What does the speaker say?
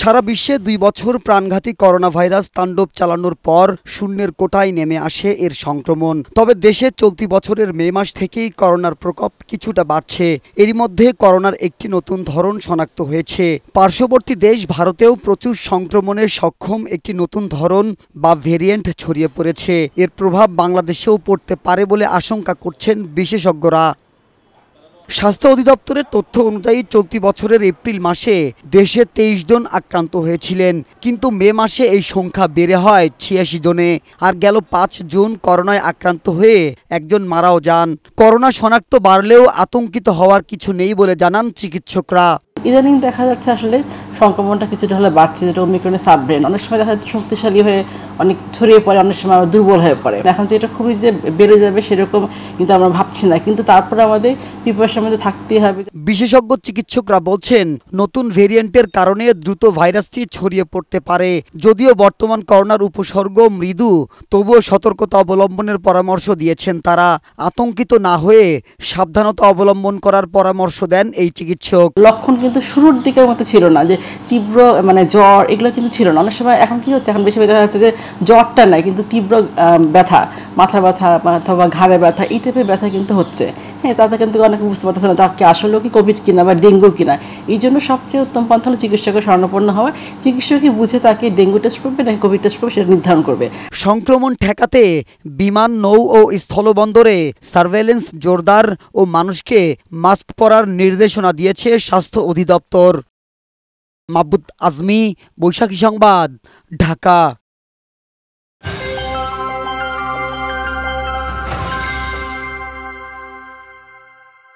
সারা বিশ্বে ২ বছর প্রাণঘাতী করোনা ভাইরাস তাণ্ডব চালানোর পর শূন্যের কোটায় নেমে আসে এর সংক্রমণ। তবে দেশে চলতি বছরের মে মাস থেকেই করোনার প্রকোপ কিছুটা বাড়ছে। এরই মধ্যে করোনার একটি নতুন ধরন শনাক্ত হয়েছে। পার্শ্ববর্তী দেশ ভারতেও প্রচুর সংক্রমণে সক্ষম একটি নতুন ধরন বা ভেরিয়েন্ট ছড়িয়ে পড়েছে। এর প্রভাব বাংলাদেশেও পড়তে পারে বলে আশঙ্কা করছেন বিশেষজ্ঞরা। স্বাস্থ্য অধিদপ্তরের তথ্য অনুযায়ী চলতি বছরের এপ্রিল মাসে দেশে ২৩ জন আক্রান্ত হয়েছিলেন, কিন্তু মে মাসে এই সংখ্যা বেড়ে হয় ৮৬ জনে। আর গেল ৫ জুন করোনায় আক্রান্ত হয়ে একজন মারাও যান। করোনা শনাক্ত বাড়লেও আতঙ্কিত হওয়ার কিছু নেই বলে জানান চিকিৎসকরা। ইদানিং দেখা যাচ্ছে আসলে সংক্রমণটা কিছুটা হলে বাড়ছে, যেটা ওমিক্রনের সাবভেরিয়েন্ট। অনেক সময় দেখা যাচ্ছে শক্তিশালী হয়ে অনেক ছড়িয়ে পড়ে, অনেক সময় দুর্বল হয়ে পড়ে। এখন যে এটা খুবই যে বেড়ে যাবে সেরকম কিন্তু আমরা ভাবছি না, কিন্তু তারপরে আমাদের প্রিপারেশনের মধ্যে থাকতেই হবে। বিশেষজ্ঞ চিকিৎসকরা বলছেন, নতুন ভেরিয়েন্টের কারণে দ্রুত ভাইরাসটি ছড়িয়ে পড়তে পারে। যদিও বর্তমান করোনার উপসর্গ মৃদু, তবুও সতর্কতা অবলম্বনের পরামর্শ দিয়েছেন তারা। আতঙ্কিত না হয়ে সাবধানতা অবলম্বন করার পরামর্শ দেন এই চিকিৎসক। লক্ষণ কিন্তু শুরুর দিকের মতো ছিল না, যে তীব্র জ্বর এগুলো কিন্তু ছিল না। অনেক সময় এখন কি হচ্ছে, এখন বেশি দেখা যাচ্ছে যে জ্বরটা নাই, কিন্তু তীব্র ব্যথা, মাথা ব্যথা অথবা ঘাড়ে ব্যথা, এই টাইপের ব্যথা কিন্তু হচ্ছে। হ্যাঁ, তাতে কিন্তু অনেকে বুঝতে পারতেছে না তাকে আসলেও কি কোভিড কিনা বা ডেঙ্গু কিনা। এই জন্য সবচেয়ে উত্তম পন্থা হলো চিকিৎসকের শরণাপন্ন হওয়া। চিকিৎসকই বুঝে তাকে ডেঙ্গু টেস্ট করবে নাকি কোভিড টেস্ট করবে সেটা নির্ধারণ করবে। সংক্রমণ ঠেকাতে বিমান, নৌ ও স্থলবন্দরে সার্ভেলেন্স জোরদার ও মানুষকে মাস্ক পরার নির্দেশনা দিয়েছে স্বাস্থ্য অধিদপ্তর। মাহবুব আজমি, বৈশাখী সংবাদ, ঢাকা।